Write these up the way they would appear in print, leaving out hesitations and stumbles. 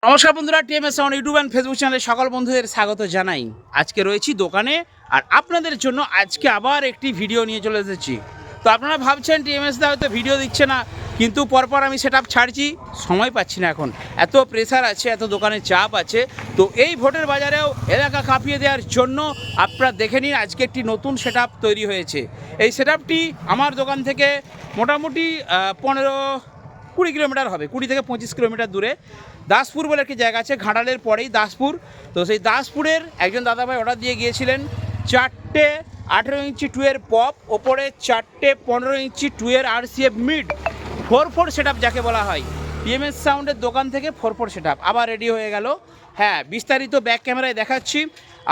নমস্কার বন্ধুরা, TMS sound YouTube and Facebook চ্যানেলে সকল বন্ধুদের স্বাগত জানাই। আজকে রয়েছি দোকানে আর আপনাদের জন্য আজকে আবার একটি ভিডিও নিয়ে চলে এসেছি। তো আপনারা ভাবছেন টিএমএস দা হয়তো ভিডিও দিচ্ছে না, কিন্তু পরপর আমি সেট আপ ছাড়ছি, সময় পাচ্ছি না এখন, এত প্রেসার আছে, এত দোকানে চাপ আছে। তো এই ভোটের বাজারেও এলাকা কাঁপিয়ে দেওয়ার জন্য আপনারা দেখে নিন, আজকে একটি নতুন সেট আপ তৈরি হয়েছে। এই সেট আপটি আমার দোকান থেকে মোটামুটি 15-20 কিলোমিটার হবে, 20 থেকে 25 কিলোমিটার দূরে দাসপুর বলে একটি জায়গা আছে, ঘাটালের পরেই দাসপুর। তো সেই দাসপুরের একজন দাদাভাই অর্ডার দিয়ে গিয়েছিলেন 4টে 18 ইঞ্চি 2-এর পপ, ওপরে 4টে 15 ইঞ্চি 2-এর RCF মিড 4-4 সেট আপ যাকে বলা হয়। টিএমএস সাউন্ডের দোকান থেকে 4-4 সেট আপ আবার রেডি হয়ে গেল। হ্যাঁ, বিস্তারিত ব্যাক ক্যামেরায় দেখাচ্ছি।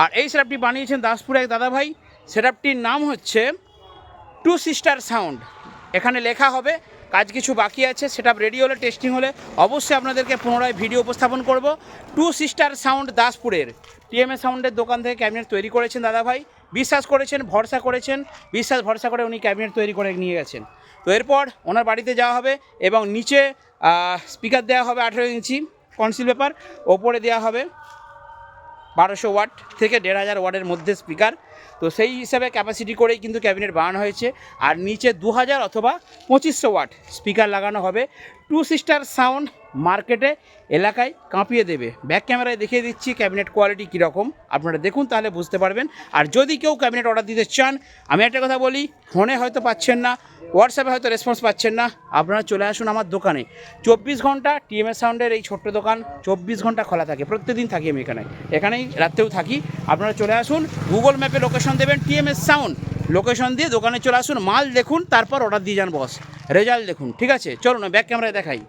আর এই সেট আপটি বানিয়েছেন দাসপুরে এক দাদাভাই। সেট আপটির নাম হচ্ছে টু সিস্টার সাউন্ড। এখানে লেখা হবে, কাজ কিছু বাকি আছে, সেটআপ রেডি হলে, টেস্টিং হলে অবশ্যই আপনাদেরকে পুনরায় ভিডিও উপস্থাপন করব। টু সিস্টার সাউন্ড দাসপুরের টিএমএস সাউন্ডের দোকান থেকে ক্যাবিনেট তৈরি করেছেন দাদাভাই। বিশ্বাস করেছেন, ভরসা করেছেন, বিশ্বাস ভরসা করে উনি ক্যাবিনেট তৈরি করে নিয়ে গেছেন। তো এরপর ওনার বাড়িতে যাওয়া হবে এবং নিচে স্পিকার দেওয়া হবে 18 ইঞ্চি কনসিল পেপার, ওপরে দেওয়া হবে 1200 ওয়াট থেকে 1500 ওয়াটের মধ্যে স্পিকার। তো সেই হিসাবে ক্যাপাসিটি করেই কিন্তু ক্যাবিনেট বানানো হয়েছে। আর নিচে 2000 অথবা 2500 ওয়াট স্পিকার লাগানো হবে। টু সিস্টার সাউন্ড মার্কেটে এলাকায় কাঁপিয়ে দেবে। ব্যাক ক্যামেরায় দেখিয়ে দিচ্ছি ক্যাবিনেট কোয়ালিটি কীরকম, আপনারা দেখুন, তাহলে বুঝতে পারবেন। আর যদি কেউ ক্যাবিনেট অর্ডার দিতে চান, আমি একটা কথা বলি, ফোনে হয়তো পাচ্ছেন না, হোয়াটসঅ্যাপে হয়তো রেসপন্স পাচ্ছেন না, আপনারা চলে আসুন আমার দোকানে। 24 ঘন্টা টিএমএস সাউন্ডের এই ছোট্ট দোকান 24 ঘন্টা খোলা থাকে, প্রত্যেকদিন থাকি আমি এখানেই রাত্রেও থাকি। আপনারা চলে আসুন, গুগল ম্যাপে লোকেশন দেবেন টিএমএস সাউন্ড, লোকেশন দিয়ে দোকানে চলে আসুন, মাল দেখুন, তারপর অর্ডার দিয়ে যান বস, রেজাল্ট দেখুন। ঠিক আছে, চলুন ব্যাক ক্যামেরায় দেখাই।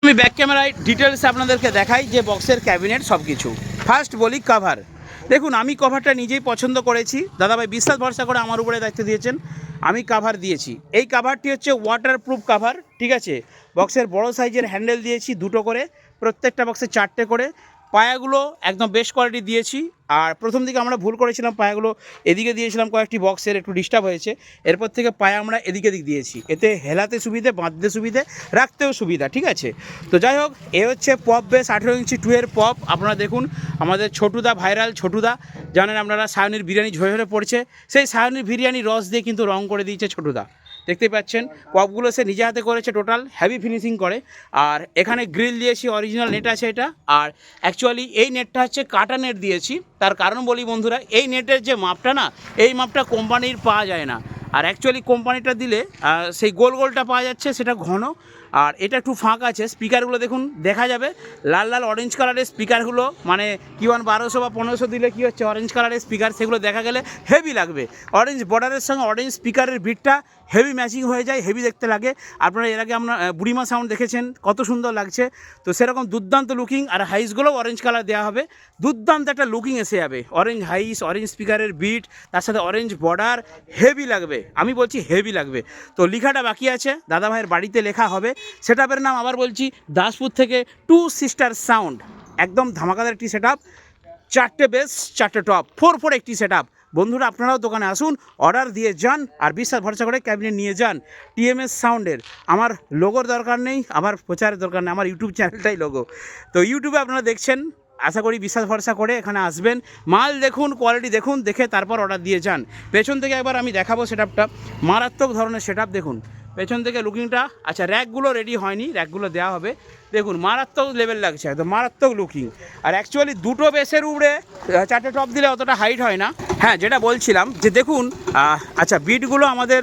আমি ব্যাক ক্যামেরায় ডিটেলস আপনাদেরকে দেখাই যে বক্সের ক্যাবিনেট সব কিছু। ফার্স্ট বলি কভার। দেখুন, আমি কভারটা নিজেই পছন্দ করেছি, দাদাভাই বিশ্বাস ভরসা করে আমার উপরে দায়িত্ব দিয়েছেন, আমি কাভার দিয়েছি। এই কাভারটি হচ্ছে ওয়াটারপ্রুফ কাভার। ঠিক আছে, বক্সের বড় সাইজের হ্যান্ডেল দিয়েছি, দুটো করে, প্রত্যেকটা বক্সে 4টে করে। পায়াগুলো একদম বেস্ট কোয়ালিটি দিয়েছি। আর প্রথম দিকে আমরা ভুল করেছিলাম, পায়াগুলো এদিকে দিয়েছিলাম, কয়েকটি বক্সের একটু ডিস্টার্ব হয়েছে, এরপর থেকে পায়া আমরা এদিকে দিয়েছি, এতে হেলাতে সুবিধে, বাঁধতে সুবিধে, রাখতেও সুবিধা। ঠিক আছে, তো যাই হোক, এ হচ্ছে পপ বেস 18 ইঞ্চি 2-এর পপ। আপনারা দেখুন, আমাদের ছোটুদা, ভাইরাল ছোটুদা, জানেন আপনারা, সায়নির বিরিয়ানি ঝরে ঝরে পড়ছে, সেই সায়নির বিরিয়ানি রস দিয়ে কিন্তু রং করে দিয়েছে ছোটুদা, দেখতে পাচ্ছেন। পপগুলো সে নিজে হাতে করেছে, টোটাল হেভি ফিনিশিং করে। আর এখানে গ্রিল দিয়েছি, অরিজিনাল নেট আছে এটা। আর অ্যাকচুয়ালি এই নেটটা হচ্ছে কাটা নেট দিয়েছি, তার কারণ বলি বন্ধুরা, এই নেটের যে মাপটা না, এই মাপটা কোম্পানির পাওয়া যায় না। আর অ্যাকচুয়ালি কোম্পানিটা দিলে সেই গোল গোলটা পাওয়া যাচ্ছে, সেটা ঘন, আর এটা একটু ফাঁকা আছে। স্পিকারগুলো দেখুন, দেখা যাবে লাল লাল অরেঞ্জ কালারের স্পিকারগুলো, মানে কি 1200 বা 1500 দিলে কি হচ্ছে অরেঞ্জ কালারের স্পিকার, সেগুলো দেখা গেলে হেভি লাগবে। অরেঞ্জ বর্ডারের সঙ্গে অরেঞ্জ স্পিকারের বিটটা হেভি ম্যাচিং হয়ে যায়, হেভি দেখতে লাগে। আপনারা এর আগে আমরা বুড়িমা সাউন্ড দেখেছেন, কত সুন্দর লাগছে। তো সেরকম দুর্দান্ত লুকিং। আর হাইসগুলোও অরেঞ্জ কালার দেওয়া হবে, দুর্দান্ত একটা লুকিং এসে যাবে। অরেঞ্জ হাইস, অরেঞ্জ স্পিকারের বিট, তার সাথে অরেঞ্জ বর্ডার, হেভি লাগবে, আমি বলছি হেভি লাগবে। তো লেখাটা বাকি আছে, দাদাভাইয়ের বাড়িতে লেখা হবে। সেটআপের নাম আবার বলছি, দাসপুর থেকে টু সিস্টার সাউন্ড, একদম ধামাকাদার একটি সেটআপ। 4টে বেস, 4টে টপ, 4-4 একটি সেটআপ। বন্ধুরা, আপনারাও দোকানে আসুন, অর্ডার দিয়ে যান, আর বিশ্বাস ভরসা করে ক্যাবিনেট নিয়ে যান। টিএমএস সাউন্ডের আমার লোগোর দরকার নেই, আমার প্রচারের দরকার নেই, আমার ইউটিউব চ্যানেলটাই লোগো। তো ইউটিউবে আপনারা দেখছেন, আশা করি বিশ্বাস ভরসা করে এখানে আসবেন, মাল দেখুন, কোয়ালিটি দেখুন, দেখে তারপর অর্ডার দিয়ে যান। পেছন থেকে একবার আমি দেখাবো সেটআপটা, মারাত্মক ধরনের সেটআপ। দেখুন পেছন থেকে লুকিংটা, আচ্ছা র্যাকগুলো রেডি হয়নি, র্যাকগুলো দেওয়া হবে। দেখুন মারাত্মক লেভেল লাগছে, একদম মারাত্মক লুকিং। আর অ্যাকচুয়ালি দুটো বেসের উপরে 4টে টপ দিলে অতটা হাইট হয় না। হ্যাঁ, যেটা বলছিলাম যে দেখুন, আচ্ছা বিটগুলো আমাদের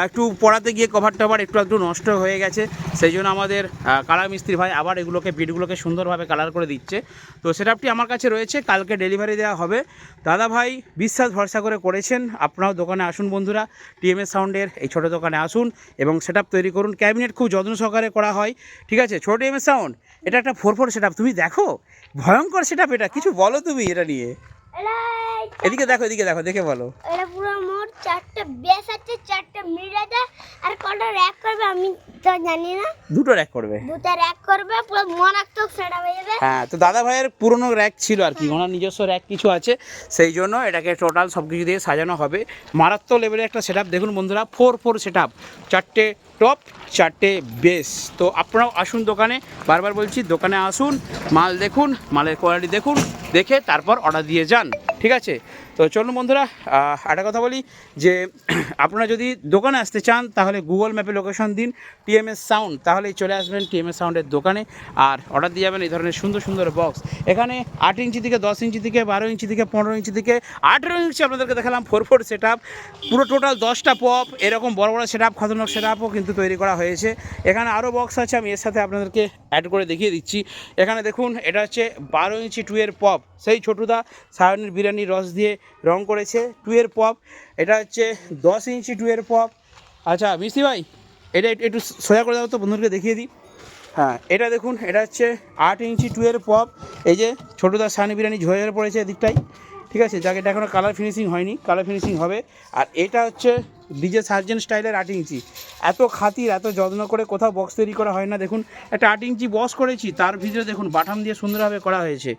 একটু পড়াতে গিয়ে কভার টভার একটু নষ্ট হয়ে গেছে, সেই জন্য আমাদের কালার মিস্ত্রি ভাই আবার এগুলোকে বিটগুলোকে সুন্দরভাবে কালার করে দিচ্ছে। তো সেটআপটি আমার কাছে রয়েছে, কালকে ডেলিভারি দেওয়া হবে। দাদা ভাই বিশ্বাস ভরসা করে করেছেন, আপনারাও দোকানে আসুন বন্ধুরা, টিএমএস সাউন্ডের এই ছোটো দোকানে আসুন এবং সেটআপ তৈরি করুন। ক্যাবিনেট খুব যত্ন সহকারে করা হয়। ঠিক আছে, ছোটো টিএমএস সাউন্ড, এটা একটা 4-4 সেটআপ, তুমি দেখো ভয়ঙ্কর সেটআপ। এটা কিছু বলো তুমি এটা নিয়ে, এদিকে দেখো, এদিকে দেখো, দেখে বলো। এটা পুরো মোট চারটে বেস আছে, চারটে মিড আছে, আর কটা র‍্যাক করবে আমি তো জানি না। দুটো র্যাক করবে, দুটো র‍্যাক করবে, পুরো মারাত্মক সেটা হয়ে যাবে। হ্যাঁ। তো দাদা ভাইয়ের পুরনো র্যাক ছিল আর কি, ওনার নিজস্ব র্যাক কিছু আছে, সেই জন্য এটাকে টোটাল সব কিছু দিয়ে সাজানো হবে। মারাত্মক লেভেলের একটা সেট আপ দেখুন বন্ধুরা, 4 সেট আপ, 4টে টপ 4টে বেস। তো আপনারাও আসুন দোকানে, বারবার বলছি দোকানে আসুন, মাল দেখুন, মালের কোয়ালিটি দেখুন, দেখে তারপর অর্ডার দিয়ে যান, ঠিক আছে? তো চলুন বন্ধুরা, একটা কথা বলি যে আপনারা যদি দোকানে আসতে চান তাহলে গুগল ম্যাপে লোকেশন দিন টিএমএস সাউন্ড, তাহলেই চলে আসবেন টিএমএস সাউন্ডের দোকানে আর অর্ডার দিয়ে যাবেন এই ধরনের সুন্দর সুন্দর বক্স। এখানে 8 ইঞ্চি থেকে 10 ইঞ্চি থেকে 12 ইঞ্চি থেকে 15 ইঞ্চি থেকে 18 ইঞ্চি আপনাদেরকে দেখালাম 4 সেট আপ, পুরো টোটাল 10টা পপ, এরকম বড় বড় সেট আপ, খতরনাক সেট আপও কিন্তু তৈরি করা হয়েছে। এখানে আরও বক্স আছে, আমি এর সাথে আপনাদেরকে অ্যাড করে দেখিয়ে দিচ্ছি। এখানে দেখুন, এটা হচ্ছে 12 ইঞ্চি 2 পপ, সেই ছোটুদা সায়নের বিরিয়ানির রস দিয়ে রং করেছে 2 পপ। এটা হচ্ছে 10 ইঞ্চি 2 পপ। আচ্ছা মিস্তি ভাই, এটা একটু সোজা করে দাও তো, বন্ধুদেরকে দেখিয়ে দিই। হ্যাঁ, এটা দেখুন, এটা হচ্ছে 8 ইঞ্চি 2 পপ। এই যে ছোটুদা সায়নের বিরিয়ানি ঝরে ঝরে পড়েছে এদিকটাই, ঠিক আছে? যাকে এটা এখনও কালার ফিনিশিং হয়নি, কালার ফিনিশিং হবে। আর এটা হচ্ছে ডিজে সার্জেন্ট স্টাইলের 8 ইঞ্চি। এত খাতির, এত যত্ন করে কোথাও বক্স তৈরি করা হয় না। দেখুন, একটা 8 ইঞ্চি বক্স করেছি, তার ভিতরে দেখুন বাটাম দিয়ে সুন্দরভাবে করা হয়েছে।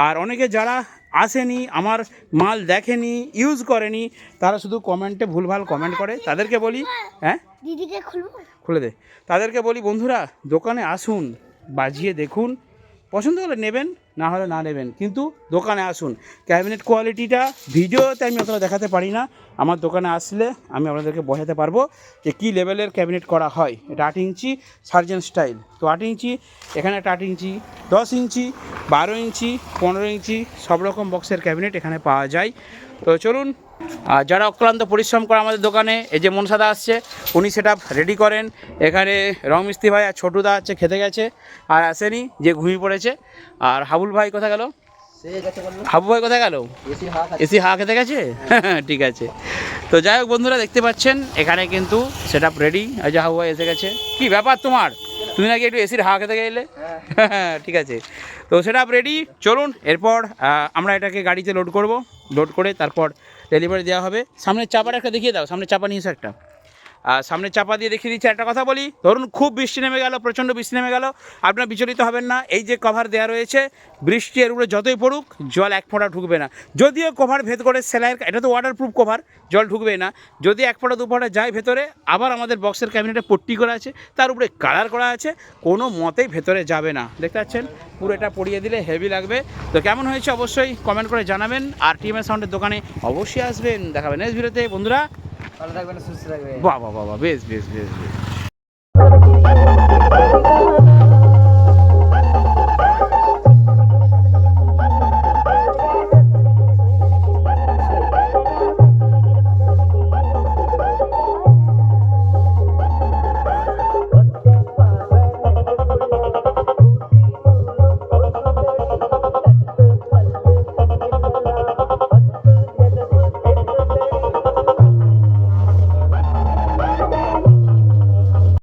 আর অনেকে যারা আসেনি, আমার মাল দেখেনি, ইউজ করেনি, তারা শুধু কমেন্টে ভুলভাল কমেন্ট করে, তাদেরকে বলি, হ্যাঁ দিদিকে খুলবো, খুলে দে, তাদেরকে বলি বন্ধুরা দোকানে আসুন, বাজিয়ে দেখুন, পছন্দ হলে নেবেন, না হলে না নেবেন, কিন্তু দোকানে আসুন। ক্যাবিনেট কোয়ালিটিটা ভিডিওতে আমি অতটা দেখাতে পারি না, আমার দোকানে আসলে আমি আপনাদেরকে বোঝাতে পারবো যে কী লেভেলের ক্যাবিনেট করা হয়। এটা 8 ইঞ্চি সার্জেন্ট স্টাইল, তো 8 ইঞ্চি, এখানে একটা 8 ইঞ্চি, 10 ইঞ্চি, 12 ইঞ্চি, 15 ইঞ্চি, সব রকম বক্সের ক্যাবিনেট এখানে পাওয়া যায়। তো চলুন, আর যারা অক্লান্ত পরিশ্রম করে আমাদের দোকানে, এই যে মনসাদা আসছে, উনি সেট আপ রেডি করেন। এখানে রং মিস্ত্রি ভাই আর ছোটুদা আছে, খেতে গেছে আর আসেনি, যে ঘুমিয়ে পড়েছে। আর হাবুল ভাই কোথায় গেল? হাবু ভাই কোথায় গেল? এসি হাওয়া খেতে গেছে। ঠিক আছে, তো যাই হোক বন্ধুরা, দেখতে পাচ্ছেন এখানে কিন্তু সেট আপ রেডি। এই যে হাবু ভাই এসে গেছে। কি ব্যাপার তোমার, তুমি নাকি একটু এসির হাওয়া খেতে গেলে? ঠিক আছে, তো সেট আপ রেডি। চলুন, এরপর আমরা এটাকে গাড়িতে লোড করব, লোড করে তারপর ডেলিভারি দেওয়া হবে। সামনের চাপাটা একটা দেখিয়ে দাও, সামনের চাপা নিয়েছে একটা, আর সামনে চাপা দিয়ে দেখিয়ে দিচ্ছি। একটা কথা বলি, ধরুন খুব বৃষ্টি নেমে গেল, প্রচণ্ড বৃষ্টি নেমে গেল, আপনার বিচলিত হবেন না। এই যে কভার দেওয়া রয়েছে, বৃষ্টি এর উপরে যতই পড়ুক জল এক ফোঁটা ঢুকবে না। যদিও কভার ভেদ করে সেলাইয়ের, এটা তো ওয়াটারপ্রুফ কভার, জল ঢুকবে না। যদি এক ফোঁটা দু ফোঁটা যায় ভেতরে, আবার আমাদের বক্সের ক্যাবিনেটে পট্টি করা আছে, তার উপরে কালার করা আছে, কোনো মতেই ভেতরে যাবে না। দেখতে পাচ্ছেন, পুরো এটা পরিয়ে দিলে হেভি লাগবে। তো কেমন হয়েছে অবশ্যই কমেন্ট করে জানাবেন, আর টিএমএস সাউন্ডের দোকানে অবশ্যই আসবেন। দেখাবেন নেক্সট ভিডিওতে বন্ধুরা, ভালো থাকবেন, সুস্থ থাকবেন। বাহ বাহ বাহ, বেশ বেশ বেশ বেশ।